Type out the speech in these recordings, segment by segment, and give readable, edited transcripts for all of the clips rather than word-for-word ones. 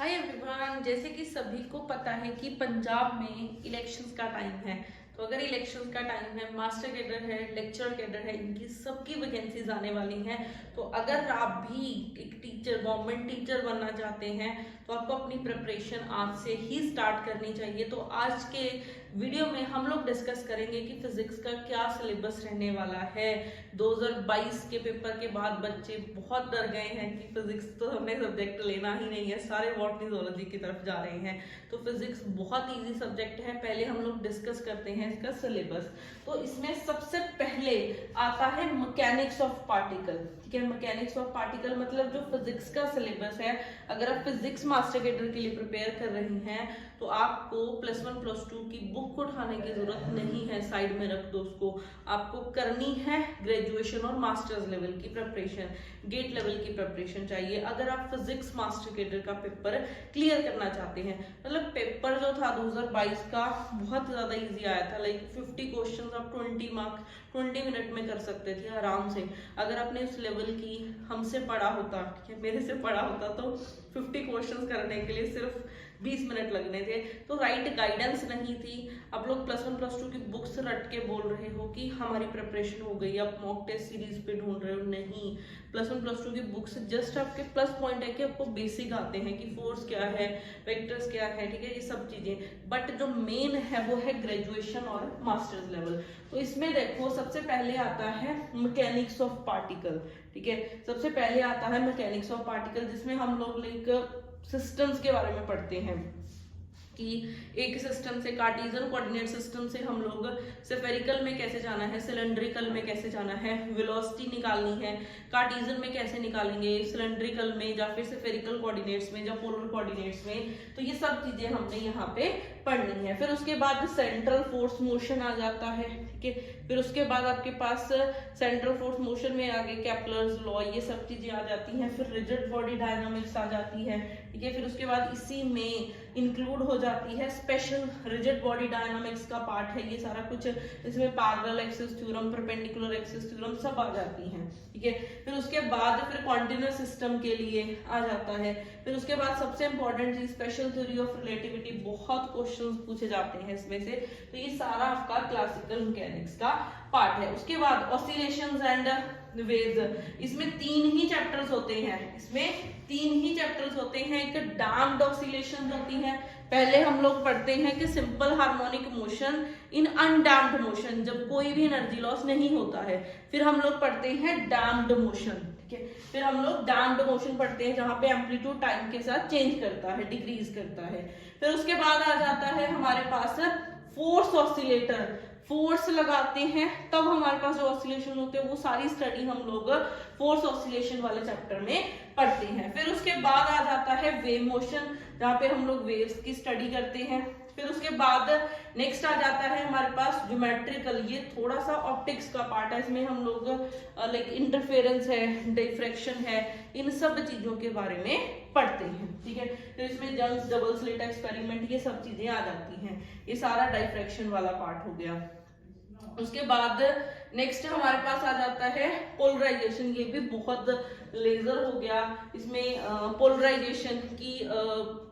Hi everyone, जैसे कि सभी को पता है कि पंजाब में इलेक्शंस का टाइम है। तो अगर इलेक्शंस का टाइम है, मास्टर कैडर है, लेक्चरर कैडर है, इनकी सबकी वैकेंसीज आने वाली हैं। तो अगर आप भी एक टीचर, गवर्नमेंट टीचर बनना चाहते हैं तो आपको अपनी प्रिपरेशन आज से ही स्टार्ट करनी चाहिए। तो आज के वीडियो में हम लोग डिस्कस करेंगे कि फिजिक्स का क्या सिलेबस रहने वाला है। 2022 के पेपर के बाद बच्चे बहुत डर गए हैं कि फिजिक्स तो हमने सब्जेक्ट लेना ही नहीं है, सारे बॉटनी जूलॉजी की तरफ जा रहे हैं। तो फिजिक्स बहुत इजी सब्जेक्ट है। पहले हम लोग डिस्कस करते हैं इसका सिलेबस। तो इसमें सबसे पहले आता है मैकेनिक्स ऑफ पार्टिकल। ठीक है, मैकेनिक्स ऑफ पार्टिकल मतलब जो फिजिक्स का सिलेबस है। अगर आप फिजिक्स मास्टर कैडर के लिए प्रिपेयर कर रही हैं तो आपको +1 +2 की बुक उठाने की जरूरत नहीं है, साइड में रख दो उसको। आपको करनी है ग्रेजुएशन और मास्टर्स लेवल की प्रिपरेशन, गेट लेवल की प्रिपरेशन चाहिए अगर आप फिजिक्स मास्टर कैडर का पेपर क्लियर करना चाहते हैं। मतलब पेपर जो था 2022 का बहुत ज्यादा इजी आया था। लाइक 50 क्वेश्चन आप 20 मार्क 20 मिनट में कर सकते थे आराम से। अगर आपने उस लेवल की हमसे पढ़ा होता, ठीक है, मेरे से पढ़ा होता तो 50 क्वेश्चन करने के लिए सिर्फ 20 मिनट लगने थे। तो राइट गाइडेंस नहीं थी। आप लोग +1 +2 की बुक्स रट के बोल रहे हो कि हमारी प्रिपरेशन हो गई, आप मॉक टेस्ट सीरीज पे ढूंढ रहे हो। नहीं, +1 +2 की बुक्स जस्ट आपके प्लस पॉइंट है कि आपको बेसिक आते हैं कि फोर्स क्या है, वेक्टर्स क्या है, ठीक है, ये सब चीजें। बट जो मेन है वो है ग्रेजुएशन और मास्टर्स लेवल। तो इसमें देखो सबसे पहले आता है मैकेनिक्स ऑफ पार्टिकल। ठीक है, सबसे पहले आता है मैकेनिक्स ऑफ पार्टिकल, जिसमें हम लोग लाइक सिस्टम्स के बारे में पढ़ते हैं कि एक सिस्टम से, कार्टेशियन कोऑर्डिनेट सिस्टम से हम लोग स्फेरिकल में कैसे जाना है, सिलेंड्रिकल में कैसे जाना है, वेलोसिटी निकालनी है, कार्टेशियन में कैसे निकालेंगे, सिलेंड्रिकल में या फिर स्फेरिकल कोऑर्डिनेट्स में या पोलर कोऑर्डिनेट्स में। तो ये सब चीजें हमने यहाँ पे पढ़नी है। फिर उसके बाद सेंट्रल फोर्स मोशन आ जाता है। ठीक है, फिर उसके बाद आपके पास सेंट्रल फोर्स मोशन में आगे केपलर्स लॉ, ये सब चीजें आ जाती हैं। फिर रिजिड बॉडी डायनामिक्स आ जाती है। ठीक है, फिर उसके बाद इसी में इंक्लूड हो जाती है स्पेशल रिजिड बॉडी डायनामिक्स का पार्ट है ये सारा कुछ। इसमें parallel axis theorem, perpendicular axis theorem सब आ जाती हैं। ठीक है, फिर उसके बाद फिर कॉन्टिन्यूअस सिस्टम के लिए आ जाता है। फिर उसके बाद सबसे इंपॉर्टेंट चीज स्पेशल थ्योरी ऑफ रिलेटिविटी, बहुत क्वेश्चंस पूछे जाते हैं इसमें से। तो ये सारा आपका क्लासिकल मैकेनिक्स का पार्ट है। उसके बाद ऑसिलेशंस एंड वेव्स, इसमें 3 ही चैप्टर्स होते हैं। इसमें 3 ही चैप्टर्स होते हैं। एक डैम्प्ड ऑसिलेशंस होती हैं। पहले हम लोग पढ़ते हैं कि simple harmonic motion in undamped motion, जब कोई भी एनर्जी लॉस नहीं होता है। फिर हम लोग पढ़ते हैं डैम्प्ड मोशन। ठीक है, फिर हम लोग डैम्प्ड मोशन पढ़ते हैं जहां पे एम्पलीट्यूड टाइम के साथ चेंज करता है, डिक्रीज करता है। फिर उसके बाद आ जाता है हमारे पास फोर्स ऑसिलेटर। फोर्स लगाते हैं तब हमारे पास जो ऑसिलेशन होते हैं वो सारी स्टडी हम लोग फोर्स ऑसिलेशन वाले चैप्टर में पढ़ते हैं। फिर उसके बाद आ जाता है वेव मोशन, जहाँ पे हम लोग वेव्स की स्टडी करते हैं। फिर उसके बाद नेक्स्ट आ जाता है हमारे पास ज्योमेट्रिकल, ये थोड़ा सा ऑप्टिक्स का पार्ट है। इसमें हम लोग लाइक इंटरफेरेंस है, डिफ्रैक्शन है, इन सब चीजों के बारे में पढ़ते हैं। ठीक है, तो इसमें जंक्स, डबल स्लिट एक्सपेरिमेंट, ये सब चीजें आ जाती हैं। ये सारा डिफ्रैक्शन वाला पार्ट हो गया। उसके बाद नेक्स्ट हमारे पास आ जाता है पोलराइजेशन, ये भी बहुत लेजर हो गया। इसमें पोलराइजेशन की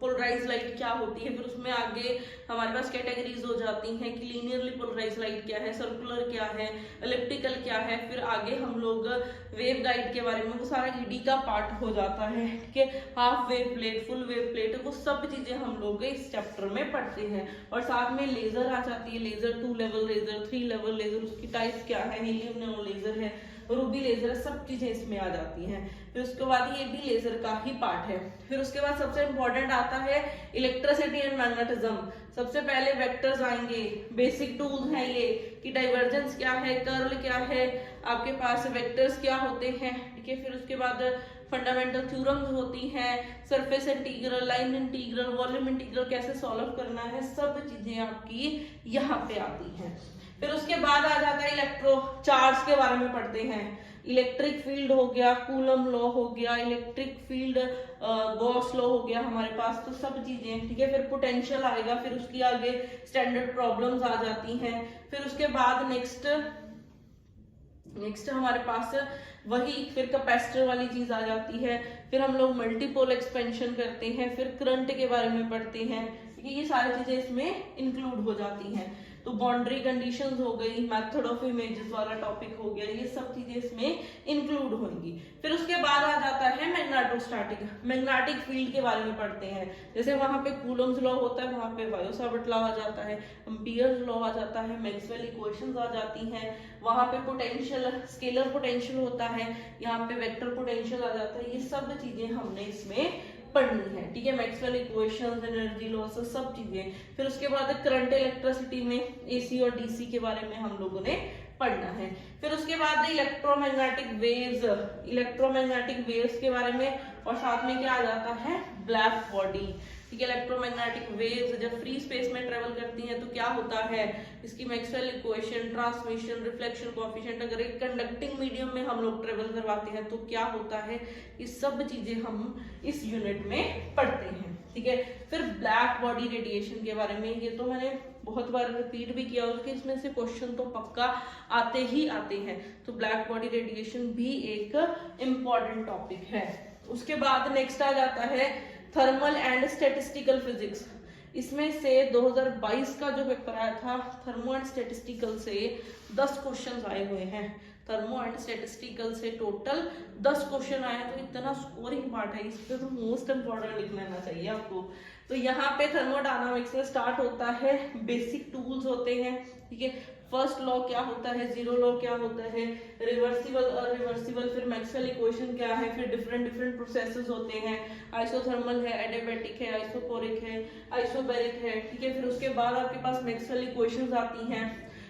पोलराइज लाइट क्या होती है, फिर उसमें आगे हमारे पास कैटेगरीज हो जाती हैं कि लीनियरली पोलराइज लाइट क्या है, सर्कुलर क्या है, इलिप्टिकल क्या है। फिर आगे हम लोग वेव गाइड के बारे में, वो सारा ईडी का पार्ट हो जाता है। ठीक है, half wave plate, full wave plate, वो सब चीजें हम लोग इस चैप्टर में पढ़ते हैं। और साथ में लेजर आ जाती है, laser 2 level laser, 3 level laser, उसकी टाइप्स क्या है, हीलियम नेनो लेजर है, रूबी लेजर, सब चीजें इसमें आ जाती हैं। फिर उसके बाद ये भी लेजर का ही पार्ट है। फिर उसके बाद सबसे इंपॉर्टेंट आता है इलेक्ट्रिसिटी एंड मैग्नेटिज्म। सबसे पहले वेक्टर्स आएंगे, बेसिक टूल्स हैं ये कि डाइवर्जेंस क्या है, कर्ल क्या है, आपके पास वेक्टर्स क्या होते हैं। ठीक है, फिर उसके बाद फंडामेंटल थ्योरम्स होती हैं, surface integral, line integral, volume integral कैसे सॉल्व करना है, सब चीजें आपकी यहाँ पे आती हैं। फिर उसके बाद आ जाता है इलेक्ट्रो चार्ज के बारे में पढ़ते हैं। इलेक्ट्रिक फील्ड हो गया, कूलम लॉ हो गया, इलेक्ट्रिक फील्ड गॉस लॉ हो गया हमारे पास, तो सब चीजें। ठीक है, फिर पोटेंशियल आएगा, फिर उसकी आगे स्टैंडर्ड प्रॉब्लम्स आ जाती हैं। फिर उसके बाद नेक्स्ट नेक्स्ट हमारे पास वही फिर कैपेसिटर वाली चीज आ जाती है, फिर हम लोग मल्टीपोल एक्सपेंशन करते हैं, फिर करंट के बारे में पढ़ते हैं, ये सारी चीजें इसमें इंक्लूड हो जाती हैं। तो बाउंड्री कंडीशंस हो गई, मेथड ऑफ इमेजेस वाला टॉपिक हो गया, ये सब चीजें इसमें इंक्लूड होंगी। फिर उसके बाद आ जाता है मैग्नेटोस्टैटिक, मैग्नेटिक फील्ड के बारे में पढ़ते हैं। जैसे वहां पे कूलम्स लॉ होता है, वहां पे बायो-सावर्ट लॉ आ जाता है, एम्पियर्स लॉ आ जाता है, मैक्सवेल इक्वेशंस आ जाती हैं, वहां पे पोटेंशियल, स्केलर पोटेंशियल होता है, यहाँ पे वेक्टर पोटेंशियल आ जाता है। ये सब चीजें हमने इसमें पढ़नी है, ठीक है। मैक्सवेल इक्वेशंस, एनर्जी लॉस, सब चीजें। फिर उसके बाद करंट इलेक्ट्रिसिटी में एसी और डीसी के बारे में हम लोगों ने पढ़ना है। फिर उसके बाद इलेक्ट्रोमैग्नेटिक वेव्स, इलेक्ट्रोमैग्नेटिक वेव्स के बारे में, और साथ में क्या आ जाता है, ब्लैक बॉडी, ठीक है। इलेक्ट्रोमैग्नेटिक वेव्स जब फ्री स्पेस में ट्रेवल करती हैं तो क्या होता है, इसकी Maxwell equation, transmission, reflection coefficient, अगर एक कंडक्टिंग मीडियम में हम लोग ट्रेवल करवाते हैं तो क्या होता है, ये सब चीजें हम इस यूनिट में पढ़ते हैं, ठीक है। फिर ब्लैक बॉडी रेडिएशन के बारे में, ये तो मैंने बहुत बार रिपीट भी किया उसके, इसमें से क्वेश्चन तो पक्का आते ही आते हैं। तो ब्लैक बॉडी रेडिएशन भी एक इम्पॉर्टेंट टॉपिक है। उसके बाद नेक्स्ट आ जाता है थर्मल एंड स्टैटिस्टिकल फिजिक्स। इसमें से 2022 का जो पेपर आया था थर्मो एंड स्टैटिस्टिकल से 10 क्वेश्चन आए हुए हैं। थर्मो एंड स्टैटिस्टिकल से टोटल 10 क्वेश्चन आए, तो इतना स्कोरिंग पार्ट है, इस पे तो मोस्ट इंपॉर्टेंट लिख लेना चाहिए आपको। तो यहाँ पे थर्मोडायनामिक्स में स्टार्ट होता है, बेसिक टूल्स होते हैं, ठीक है। फर्स्ट लॉ क्या होता है, जीरो लॉ क्या होता है, रिवर्सिबल और रिवर्सिबल, फिर मैक्सवेल इक्वेशन क्या है, फिर डिफरेंट प्रोसेसेस होते हैं, आइसोथर्मल है, एडियाबैटिक है, आइसोपोरिक है, आइसोबैरिक है, ठीक है। फिर उसके बाद आपके पास मैक्सवेल इक्वेशंस आती हैं,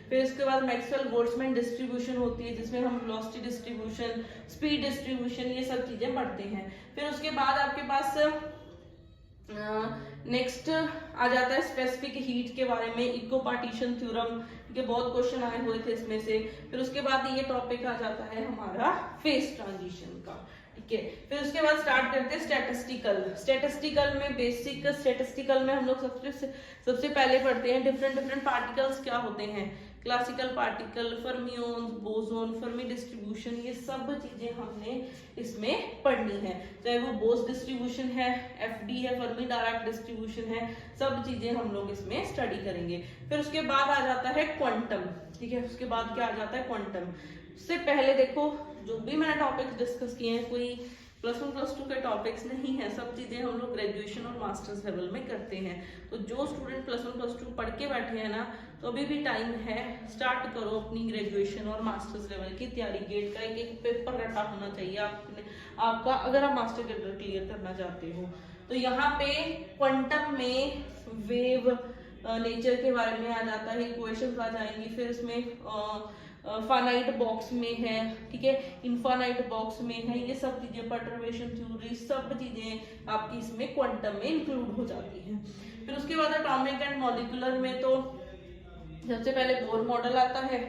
फिर इसके बाद मैक्सवेल बोल्ट्जमैन डिस्ट्रीब्यूशन होती है जिसमें हम वेलोसिटी डिस्ट्रीब्यूशन, स्पीड डिस्ट्रीब्यूशन, ये सब चीजें पढ़ते हैं। फिर उसके बाद आपके पास नेक्स्ट आ जाता है स्पेसिफिक हीट के बारे में, इको पार्टीशन थ्योरम, ठीक है, बहुत क्वेश्चन आए हुए थे इसमें से। फिर उसके बाद ये टॉपिक आ जाता है हमारा फेज ट्रांजिशन का, ठीक है। फिर उसके बाद स्टार्ट करते हैं स्टैटिस्टिकल। स्टैटिस्टिकल में बेसिक स्टैटिस्टिकल में हम लोग सबसे पहले पढ़ते हैं डिफरेंट पार्टिकल्स क्या होते हैं, classical particle, fermion, boson, Fermi distribution, ये सब चीजें हमने इसमें पढ़नी है। चाहे वो बोस डिस्ट्रीब्यूशन है, एफडी है, फर्मी डायरेक्ट डिस्ट्रीब्यूशन है, सब चीजें हम लोग इसमें स्टडी करेंगे। फिर उसके बाद आ जाता है क्वांटम, ठीक है। उसके बाद क्या आ जाता है क्वांटम। उससे पहले देखो जो भी मैंने टॉपिक्स डिस्कस किए हैं कोई +1 +2 के टॉपिक्स नहीं है, सब चीजें हम लोग ग्रेजुएशन और मास्टर्स लेवल में करते हैं। तो जो स्टूडेंट +1 +2 पढ़ के बैठे हैं ना, तो अभी भी टाइम है, स्टार्ट करो अपनी ग्रेजुएशन और मास्टर्स लेवल की तैयारी। गेट का एक पेपर रटा होना चाहिए आपका, अगर आप मास्टर कैडर क्लियर करना चाहते हो। तो यहाँ पे क्वांटम में वेव नेचर के बारे में आ जाता है, इक्वेशंस आ जाएंगी। फिर इसमें फाइनाइट बॉक्स में है, ठीक है, इनफाइनाइट बॉक्स में है, ये सब चीजें, परटर्बेशन थ्योरी, सब चीजें आपकी इसमें क्वांटम में इंक्लूड हो जाती हैं। फिर उसके बाद एटॉमिक एंड मॉलिक्यूलर में तो सबसे पहले बोर मॉडल आता है,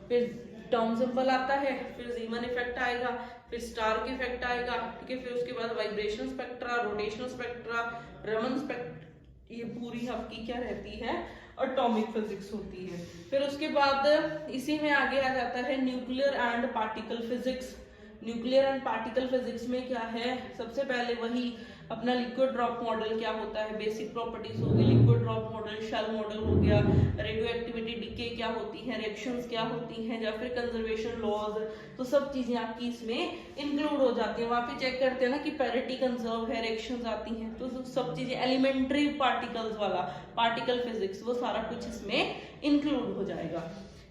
फिर टर्म सिंपल आता है, फिर जीमन इफेक्ट आएगा, फिर स्टार्क इफेक्ट आएगा, ठीक है। फिर उसके बाद vibration spectra, rotational spectra, Raman spectra, ये पूरी आपकी क्या रहती है, एटॉमिक फिजिक्स होती है। फिर उसके बाद इसी में आगे आ जाता है nuclear and particle physics. Nuclear and particle physics में क्या है, सबसे पहले वही अपना लिक्विड ड्रॉप मॉडल क्या होता है, बेसिक प्रॉपर्टीज होगी, liquid drop model, shell model हो गया, रेडियो एक्टिविटी डिके क्या होती है, रिएक्शंस क्या होती हैं, या फिर कंजर्वेशन लॉज, तो सब चीजें आपकी इसमें इंक्लूड हो जाती हैं। वहां पे चेक करते हैं ना कि पैरिटी कंजर्व है, रिएक्शंस आती हैं, तो सब चीजें एलिमेंट्री पार्टिकल्स वाला पार्टिकल फिजिक्स, वो सारा कुछ इसमें इंक्लूड हो जाएगा।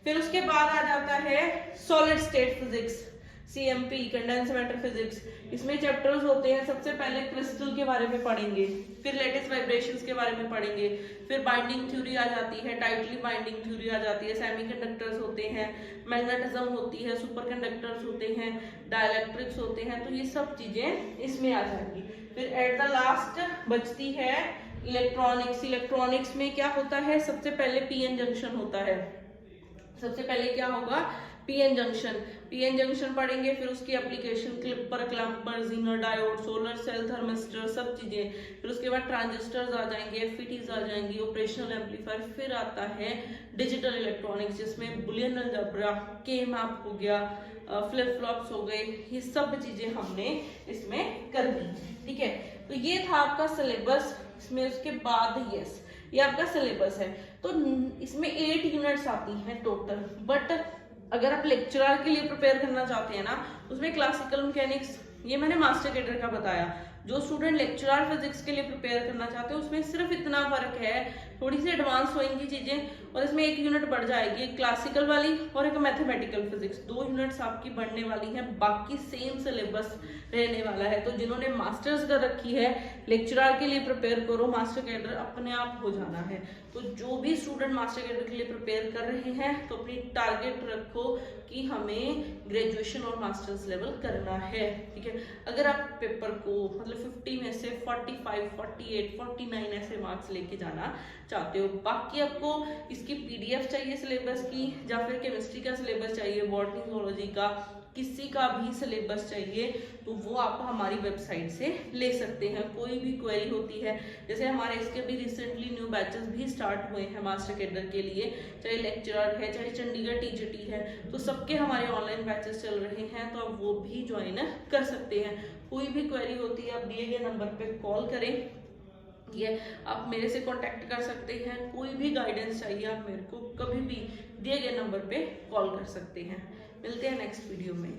फिर उसके बाद आ जाता है solid state physics, CMP, condense matter physics. इसमें चैप्टर्स होते हैं, सबसे पहले क्रिस्टल के बारे में पढ़ेंगे, फिर लेटेस्ट वाइब्रेशंस के बारे में पढ़ेंगे, फिर बाइंडिंग थ्योरी आ जाती है, टाइटली बाइंडिंग थ्योरी आ जाती है, सेमीकंडक्टर्स होते हैं, मैग्नेटिज्म होती है, सुपरकंडक्टर्स होते हैं, डाइलेक्ट्रिक्स होते हैं, तो ये सब चीजें इसमें आ जाएंगी। फिर एट द लास्ट बचती है इलेक्ट्रॉनिक्स। इलेक्ट्रॉनिक्स में क्या होता है, सबसे पहले PN जंक्शन होता है, सबसे पहले क्या होगा, पीएन जंक्शन पढ़ेंगे, फिर उसकी application, clipper, clamper, zener diode, solar cell, thermistor, सब चीजें। फिर उसके बाद ट्रांजिस्टर्स आ जाएंगे, एफईटीज आ जाएंगी, ऑपरेशनल एम्पलीफायर। फिर आता है डिजिटल इलेक्ट्रॉनिक्स, जिसमें बुलियन अलजेब्रा, के मैप हो गया, फ्लिप फ्लॉप्स हो गए, ये सब चीजें हमने इसमें कर दी। ठीक है, तो ये था आपका सिलेबस। इसमें उसके बाद यस, ये आपका सिलेबस है। तो इसमें 8 यूनिट्स आती हैं टोटल, बट अगर आप लेक्चरर के लिए प्रिपेयर करना चाहते हैं ना, उसमें क्लासिकल मैकेनिक्स, ये मैंने मास्टर कैडर का बताया। जो स्टूडेंट लेक्चरर फिजिक्स के लिए प्रिपेयर करना चाहते हैं उसमें सिर्फ इतना फर्क है, थोड़ी सी एडवांस होंगी चीजें, और इसमें 1 यूनिट बढ़ जाएगी, एक क्लासिकल वाली और एक मैथमेटिकल फिजिक्स। 2 यूनिट्स आपकी बढ़ने वाली हैं, बाकी सेम सिलेबस रहने वाला है। तो जिन्होंने मास्टर्स कर रखी है, लेक्चरर के लिए प्रिपेयर करो, मास्टर कैडर अपने आप हो जाना है। तो जो भी स्टूडेंट मास्टर कैडर के लिए प्रिपेयर कर रहे हैं, तो अपनी टारगेट रखो कि हमें ग्रेजुएशन और मास्टर्स लेवल करना है। ठीक है, अगर आप पेपर को मतलब 50 में से 45, 48, 49 ऐसे मार्क्स लेके जाना चाहते हो, बाकी आपको इसकी पीडीएफ चाहिए सिलेबस की, या फिर केमिस्ट्री का सिलेबस चाहिए, बॉटनी, जूलॉजी का, किसी का भी सिलेबस चाहिए, तो वो आप हमारी वेबसाइट से ले सकते हैं। कोई भी क्वेरी होती है, जैसे हमारे इसके भी रिसेंटली न्यू बैचेस भी स्टार्ट हुए हैं मास्टर कैडर के लिए, चाहे लेक्चरर है, चाहे चंडीगढ़ टीजीटी है, तो सबके हमारे ऑनलाइन बैचेस चल रहे हैं, तो आप वो भी ज्वाइन कर सकते हैं। कोई भी क्वेरी होती है, आप दिए गए नंबर पे कॉल करें, ये आप मेरे से कांटेक्ट कर सकते हैं। कोई भी गाइडेंस चाहिए, आप मेरे को कभी भी दिए गए नंबर पे कॉल कर सकते हैं। मिलते हैं नेक्स्ट वीडियो में।